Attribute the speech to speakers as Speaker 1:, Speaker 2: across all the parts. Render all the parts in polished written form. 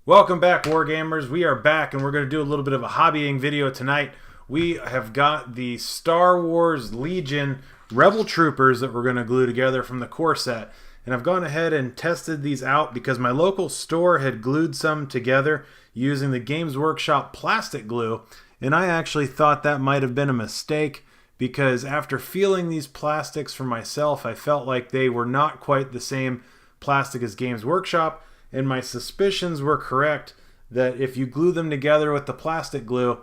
Speaker 1: Welcome back, Wargamers. We are back, and we're going to do a little bit of a hobbying video tonight. We have got the Star Wars Legion Rebel Troopers that we're going to glue together from the core set. And I've gone ahead and tested these out because my local store had glued some together using the Games Workshop plastic glue. And I actually thought that might have been a mistake because after feeling these plastics for myself, I felt like they were not quite the same plastic as Games Workshop. And my suspicions were correct that if you glue them together with the plastic glue,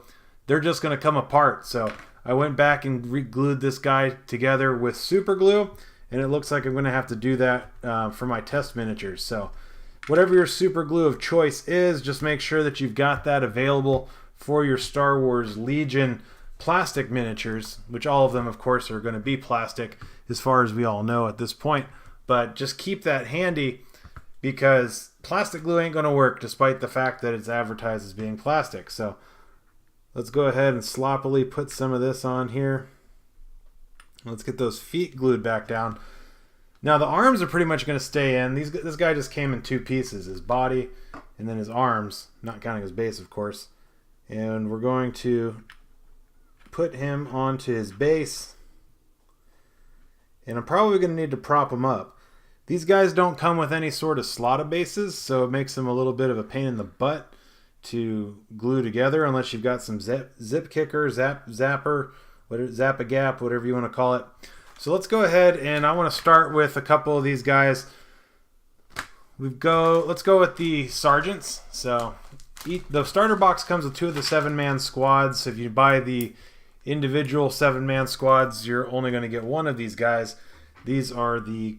Speaker 1: they're just going to come apart. So I went back and re-glued this guy together with super glue, and it looks like I'm going to have to do that for my test miniatures. So whatever your super glue of choice is, just make sure that you've got that available for your Star Wars Legion plastic miniatures, which all of them, of course, are going to be plastic as far as we all know at this point. But just keep that handy, because plastic glue ain't going to work despite the fact that it's advertised as being plastic. So let's go ahead and sloppily put some of this on here. Let's get those feet glued back down. Now the arms are pretty much going to stay in. This guy just came in two pieces, his body and then his arms, not counting his base, of course. And we're going to put him onto his base. And I'm probably going to need to prop him up. These guys don't come with any sort of slotted bases, so it makes them a little bit of a pain in the butt to glue together unless you've got some zip kicker, zapper, zap-a-gap, whatever you want to call it. So let's go ahead, and I want to start with a couple of these guys. Let's go with the sergeants. So the starter box comes with two of the 7-man squads. So if you buy the individual 7-man squads, you're only going to get one of these guys. These are the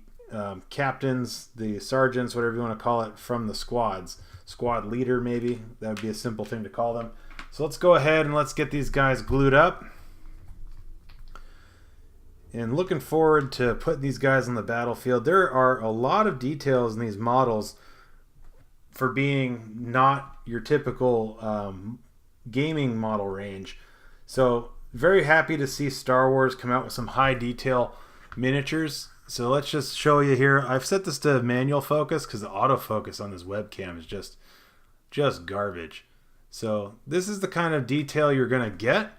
Speaker 1: captains, the sergeants, whatever you want to call it, from the squads. Squad leader, maybe. That would be a simple thing to call them. So let's go ahead and let's get these guys glued up. And looking forward to putting these guys on the battlefield. There are a lot of details in these models for being not your typical gaming model range. So very happy to see Star Wars come out with some high detail miniatures. So let's just show you here. I've set this to manual focus because the autofocus on this webcam is just garbage. So this is the kind of detail you're going to get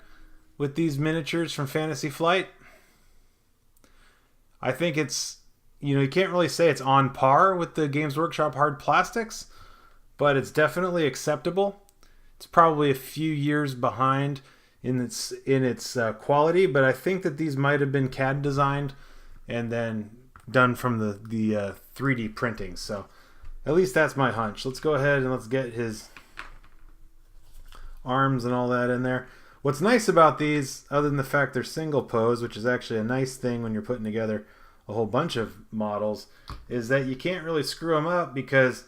Speaker 1: with these miniatures from Fantasy Flight. I think it's, you can't really say it's on par with the Games Workshop hard plastics, but it's definitely acceptable. It's probably a few years behind in its quality, but I think that these might have been CAD designed and then done from the 3D printing. So at least that's my hunch. Let's go ahead and let's get his arms and all that in there. What's nice about these, other than the fact they're single pose, which is actually a nice thing when you're putting together a whole bunch of models, is that you can't really screw them up because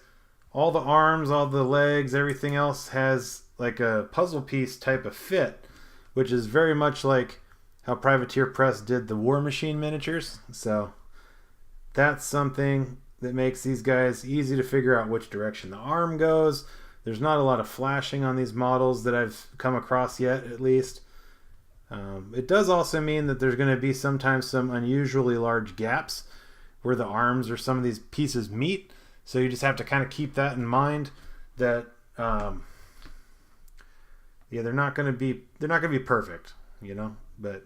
Speaker 1: all the arms, all the legs, everything else has like a puzzle piece type of fit, which is very much like how Privateer Press did the War Machine miniatures. So that's something that makes these guys easy to figure out which direction the arm goes. There's not a lot of flashing on these models that I've come across yet, at least. It does also mean that there's going to be sometimes some unusually large gaps where the arms or some of these pieces meet. So you just have to kind of keep that in mind, that they're not going to be perfect, but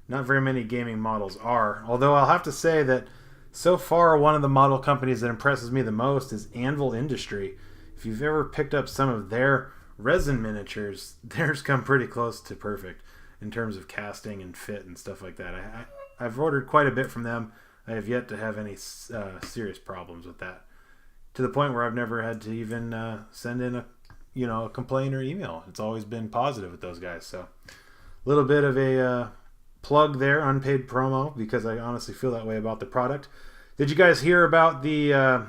Speaker 1: not very many gaming models are. Although I'll have to say that so far one of the model companies that impresses me the most is Anvil Industry. If you've ever picked up some of their resin miniatures, theirs come pretty close to perfect in terms of casting and fit and stuff like that. I've ordered quite a bit from them. I have yet to have any serious problems with that, to the point where I've never had to even send in a complaint or email. It's always been positive with those guys. So a little bit of a plug there, unpaid promo, because I honestly feel that way about the product. Did you guys hear about the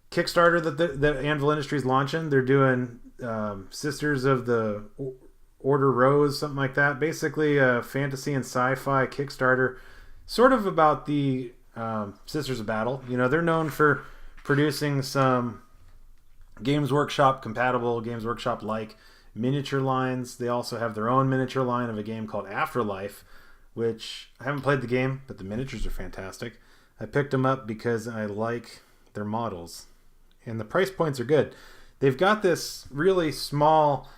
Speaker 1: Kickstarter that Anvil Industries launching? They're doing Sisters of the Order Rose, something like that. Basically a fantasy and sci-fi Kickstarter, sort of about the Sisters of Battle. They're known for producing some Games Workshop compatible, Games Workshop like miniature lines. They also have their own miniature line of a game called Afterlife, which I haven't played the game, but the miniatures are fantastic. I picked them up because I like their models, and the price points are good. they've got this really small,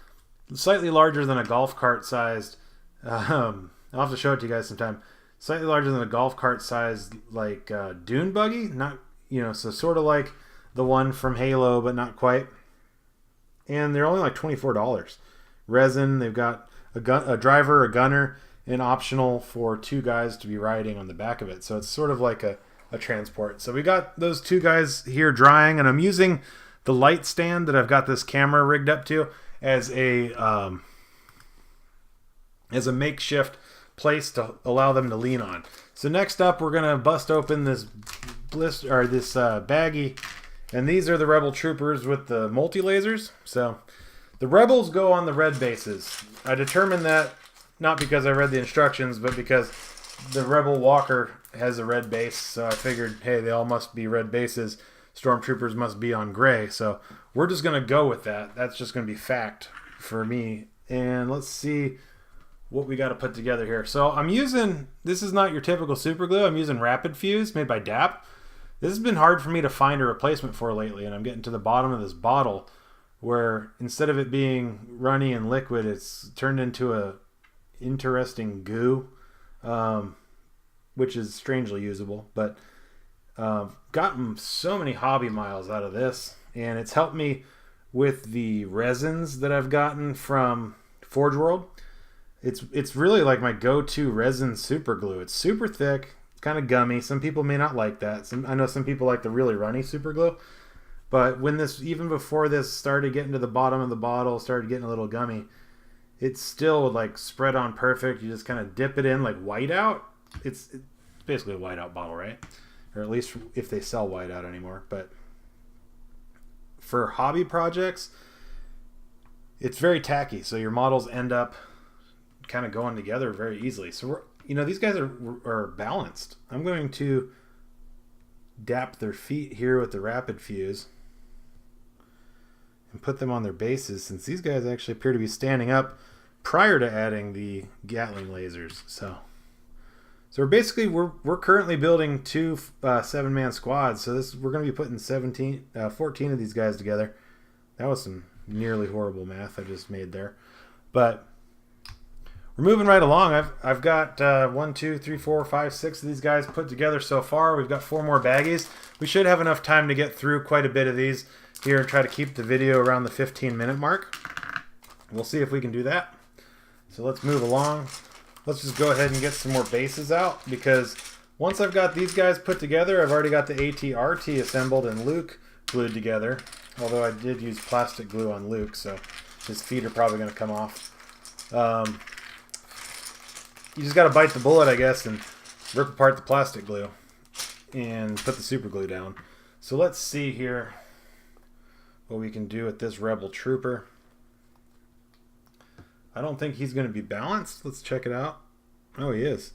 Speaker 1: slightly larger than a golf cart sized. I'll have to show it to you guys sometime. Slightly larger than a golf cart sized, like Dune Buggy, not so sort of like the one from Halo, but not quite. And they're only like $24. Resin. They've got a driver, a gunner, and optional for 2 guys to be riding on the back of it. So it's sort of like a transport. So we got those 2 guys here drying, and I'm using the light stand that I've got this camera rigged up to as a makeshift place to allow them to lean on. So next up, we're gonna bust open this baggie, and these are the Rebel Troopers with the multi-lasers. So the Rebels go on the red bases. I determined that not because I read the instructions, but because the Rebel Walker has a red base, so I figured, hey, they all must be red bases. Stormtroopers must be on gray, so we're just going to go with that. That's just going to be fact for me. And let's see what we got to put together here. So I'm using, this is not your typical super glue. I'm using Rapid Fuse made by DAP. This has been hard for me to find a replacement for lately, and I'm getting to the bottom of this bottle where instead of it being runny and liquid, it's turned into a interesting goo, which is strangely usable, but gotten so many hobby miles out of this, and it's helped me with the resins that I've gotten from Forge World. It's really like my go-to resin super glue. It's super thick, it's kind of gummy. Some people may not like that. I know some people like the really runny super glue, but even before this started getting to the bottom of the bottle, started getting a little gummy, it still would like spread on perfect. You just kind of dip it in like whiteout. It's basically a whiteout bottle, right? Or at least if they sell whiteout anymore. But for hobby projects, it's very tacky, so your models end up kind of going together very easily. So these guys are balanced. I'm going to dap their feet here with the Rapid Fuse and put them on their bases, since these guys actually appear to be standing up prior to adding the Gatling lasers. So we're currently building 2 7-man squads. So we're going to be putting 14 of these guys together. That was some nearly horrible math I just made there, but we're moving right along. I've got 1, 2, 3, 4, 5, 6 of these guys put together so far. We've got 4 more baggies. We should have enough time to get through quite a bit of these here and try to keep the video around the 15-minute mark. We'll see if we can do that. So let's move along. Let's just go ahead and get some more bases out, because once I've got these guys put together, I've already got the AT-RT assembled and Luke glued together. Although I did use plastic glue on Luke, so his feet are probably going to come off. You just got to bite the bullet, I guess, and rip apart the plastic glue and put the super glue down. So let's see here what we can do with this Rebel Trooper. I don't think he's going to be balanced. Let's check it out. Oh, he is.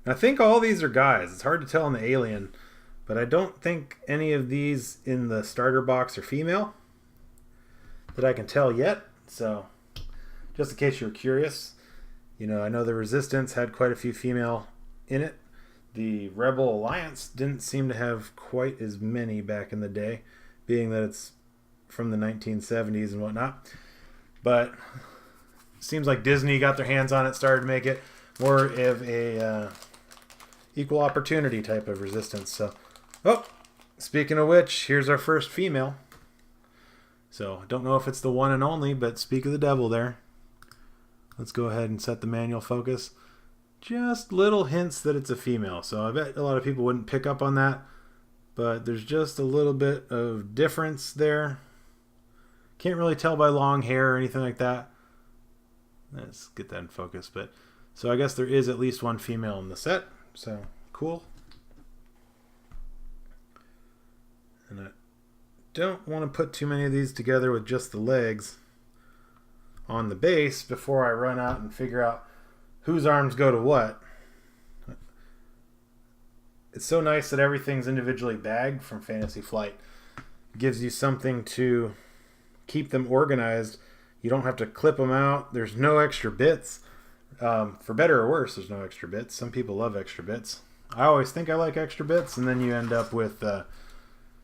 Speaker 1: I think all these are guys. It's hard to tell in the Alien, but I don't think any of these in the starter box are female that I can tell yet. So just in case you're curious, I know the Resistance had quite a few female in it. The Rebel Alliance didn't seem to have quite as many back in the day, being that it's from the 1970s and whatnot. But it seems like Disney got their hands on it, started to make it more of a equal opportunity type of Resistance. So, speaking of which, here's our first female. So, I don't know if it's the one and only, but speak of the devil there. Let's go ahead and set the manual focus. Just little hints that it's a female. So I bet a lot of people wouldn't pick up on that, but there's just a little bit of difference there. Can't really tell by long hair or anything like that. Let's get that in focus. But so I guess there is at least one female in the set. So cool. And I don't want to put too many of these together with just the legs on the base before I run out and figure out whose arms go to what. It's so nice that everything's individually bagged from Fantasy Flight. It gives you something to keep them organized. You don't have to clip them out. There's no extra bits. For better or worse, there's no extra bits. Some people love extra bits. I always think I like extra bits, and then you end up with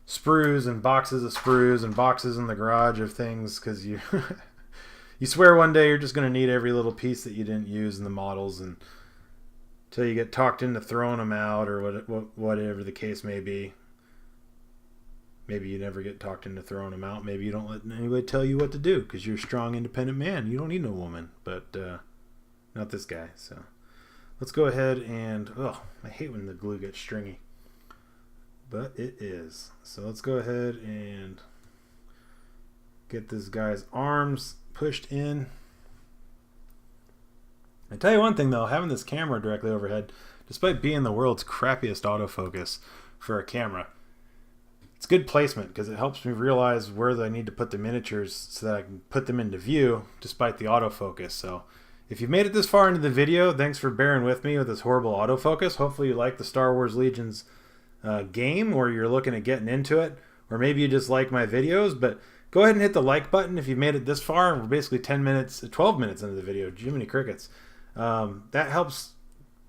Speaker 1: sprues and boxes of sprues and boxes in the garage of things because you you swear one day you're just going to need every little piece that you didn't use in the models, and until you get talked into throwing them out or whatever the case may be. Maybe you never get talked into throwing them out. Maybe you don't let anybody tell you what to do because you're a strong, independent man. You don't need no woman, but not this guy. So let's go ahead and, oh, I hate when the glue gets stringy, but it is. So let's go ahead and get this guy's arms pushed in. I tell you one thing though, having this camera directly overhead, despite being the world's crappiest autofocus for a camera, it's good placement because it helps me realize where I need to put the miniatures so that I can put them into view despite the autofocus. So if you've made it this far into the video, thanks for bearing with me with this horrible autofocus. Hopefully you like the Star Wars Legions game, or you're looking at getting into it, or maybe you just like my videos. But go ahead and hit the like button if you've made it this far. We're basically 12 minutes into the video. Jiminy Crickets. That helps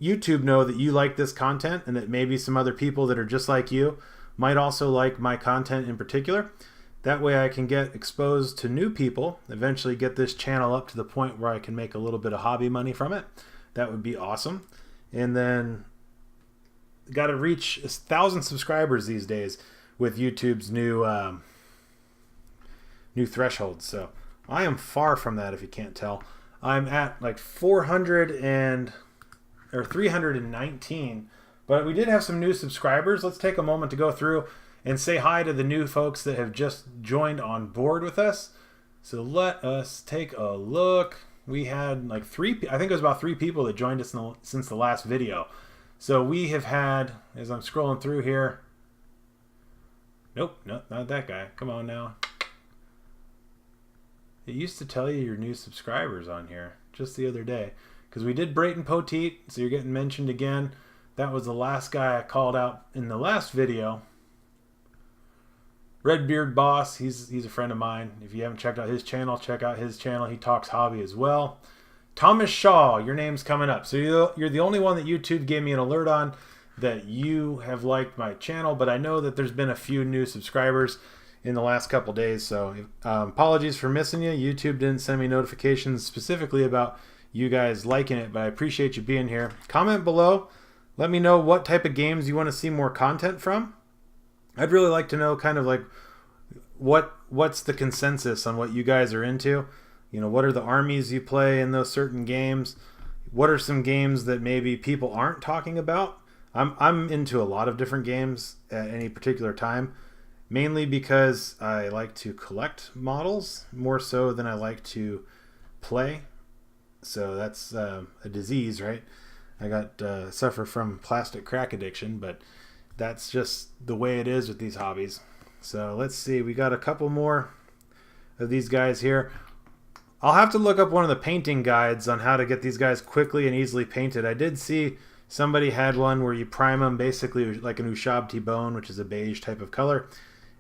Speaker 1: YouTube know that you like this content and that maybe some other people that are just like you might also like my content in particular. That way I can get exposed to new people, eventually get this channel up to the point where I can make a little bit of hobby money from it. That would be awesome. And then got to reach 1,000 subscribers these days with YouTube's new threshold. So I am far from that, if you can't tell. I'm at like 319. But we did have some new subscribers. Let's take a moment to go through and say hi to the new folks that have just joined on board with us. So let us take a look. We had like I think it was about 3 people that joined us since the last video. So we have had, as I'm scrolling through here, nope, no, not that guy. Come on now. It used to tell you your new subscribers on here just the other day. Because we did Brayton Poteet, so you're getting mentioned again. That was the last guy I called out in the last video. Redbeard Boss, he's a friend of mine. If you haven't checked out his channel, check out his channel. He talks hobby as well. Thomas Shaw, your name's coming up. So you're the only one that YouTube gave me an alert on that you have liked my channel, but I know that there's been a few new subscribers in the last couple days, so apologies for missing you. YouTube didn't send me notifications specifically about you guys liking it, but I appreciate you being here. Comment below. Let me know what type of games you want to see more content from. I'd really like to know kind of like what's the consensus on what you guys are into. You know, what are the armies you play in those certain games? What are some games that maybe people aren't talking about? I'm into a lot of different games at any particular time, mainly because I like to collect models more so than I like to play. So that's a disease, right? I suffer from plastic crack addiction, but that's just the way it is with these hobbies. So let's see, we got a couple more of these guys here. I'll have to look up one of the painting guides on how to get these guys quickly and easily painted. I did see somebody had one where you prime them basically like an Ushabti bone, which is a beige type of color,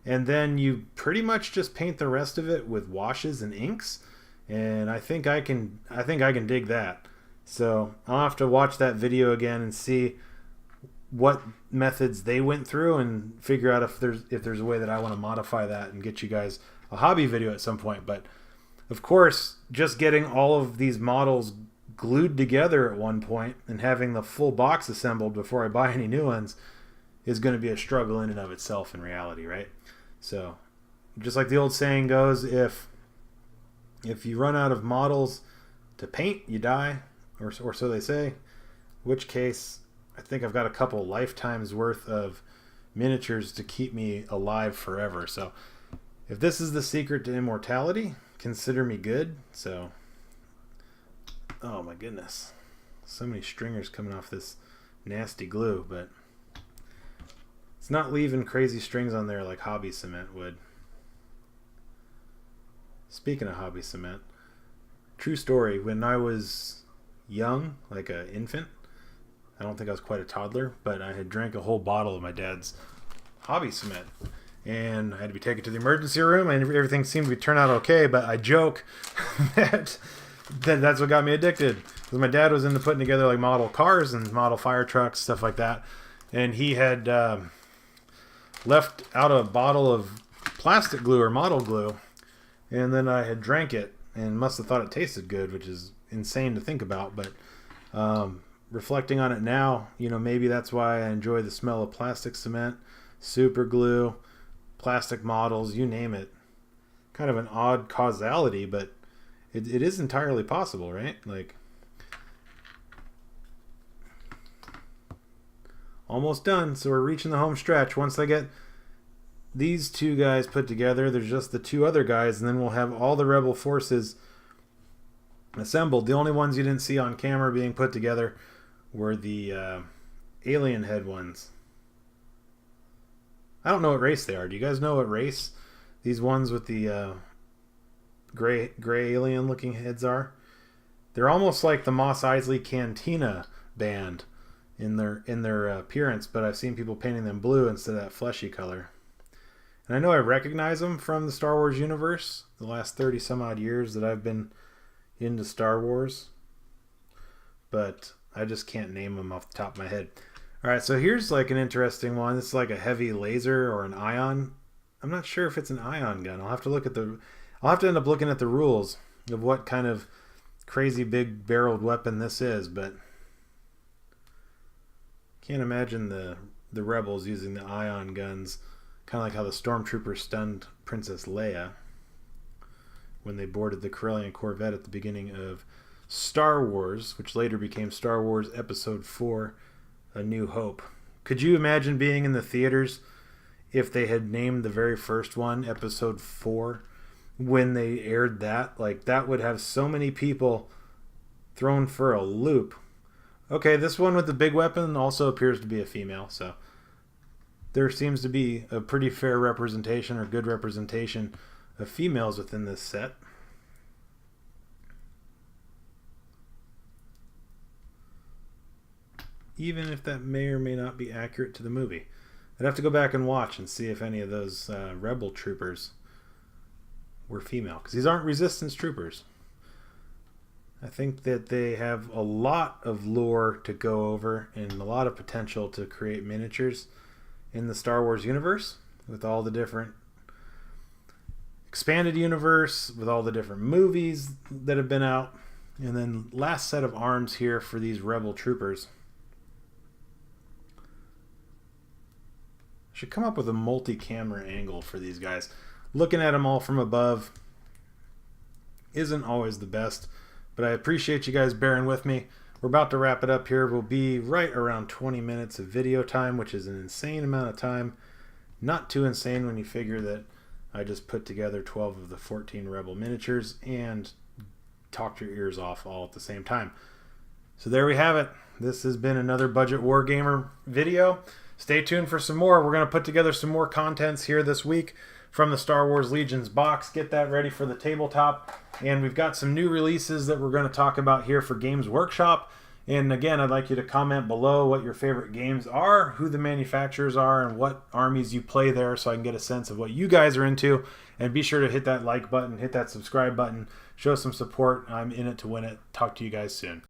Speaker 1: and then you pretty much just paint the rest of it with washes and inks. And I think I can dig that. So I'll have to watch that video again and see what methods they went through and figure out if there's a way that I want to modify that and get you guys a hobby video at some point. But of course, just getting all of these models glued together at one point and having the full box assembled before I buy any new ones is going to be a struggle in and of itself in reality, right? So just like the old saying goes, if you run out of models to paint, you die, or so they say. In which case, I think I've got a couple lifetimes worth of miniatures to keep me alive forever. So if this is the secret to immortality, consider me good. So, oh my goodness, so many stringers coming off this nasty glue, but it's not leaving crazy strings on there like hobby cement would. Speaking of hobby cement, true story, when I was young, like an infant, I don't think I was quite a toddler, but I had drank a whole bottle of my dad's hobby cement, and I had to be taken to the emergency room, and everything seemed to turn out okay, but I joke that's what got me addicted, because my dad was into putting together like model cars and model fire trucks, stuff like that, and he had left out a bottle of plastic glue or model glue, and then I had drank it and must have thought it tasted good, which is insane to think about. But reflecting on it now, you know, maybe that's why I enjoy the smell of plastic cement, super glue, plastic models, you name it. Kind of an odd causality, but it is entirely possible, right? Like, almost done, so we're reaching the home stretch. Once I get these two guys put together, there's just the two other guys, and then we'll have all the rebel forces assembled. The only ones you didn't see on camera being put together were the alien head ones. I don't know what race they are. Do you guys know what race these ones with the gray alien looking heads are? They're almost like the Mos Eisley Cantina band in their appearance, but I've seen people painting them blue instead of that fleshy color. And I know I recognize them from the Star Wars universe, the last 30 some odd years that I've been into Star Wars, but I just can't name them off the top of my head. All right, so here's like an interesting one. This is like a heavy laser or an ion. I'm not sure if it's an ion gun. I'll have to end up looking at the rules of what kind of crazy big barreled weapon this is, but can't imagine the rebels using the ion guns, kind of like how the stormtroopers stunned Princess Leia when they boarded the Corellian Corvette at the beginning of Star Wars, which later became Star Wars Episode 4, A New Hope. Could you imagine being in the theaters if they had named the very first one Episode 4 when they aired that? Like, that would have so many people thrown for a loop. Okay, this one with the big weapon also appears to be a female, so there seems to be a pretty fair representation or good representation of females within this set. Even if that may or may not be accurate to the movie. I'd have to go back and watch and see if any of those rebel troopers were female, because these aren't resistance troopers. I think that they have a lot of lore to go over and a lot of potential to create miniatures in the Star Wars universe, with all the different expanded universe, with all the different movies that have been out. And then last set of arms here for these rebel troopers. Should come up with a multi-camera angle for these guys. Looking at them all from above isn't always the best, but I appreciate you guys bearing with me. We're about to wrap it up here. We'll be right around 20 minutes of video time, which is an insane amount of time. Not too insane when you figure that I just put together 12 of the 14 Rebel miniatures and talked your ears off all at the same time. So there we have it. This has been another Budget Wargamer video. Stay tuned for some more. We're going to put together some more contents here this week from the Star Wars Legions box. Get that ready for the tabletop. And we've got some new releases that we're going to talk about here for Games Workshop. And again, I'd like you to comment below what your favorite games are, who the manufacturers are, and what armies you play there, so I can get a sense of what you guys are into. And be sure to hit that like button, hit that subscribe button, show some support. I'm in it to win it. Talk to you guys soon.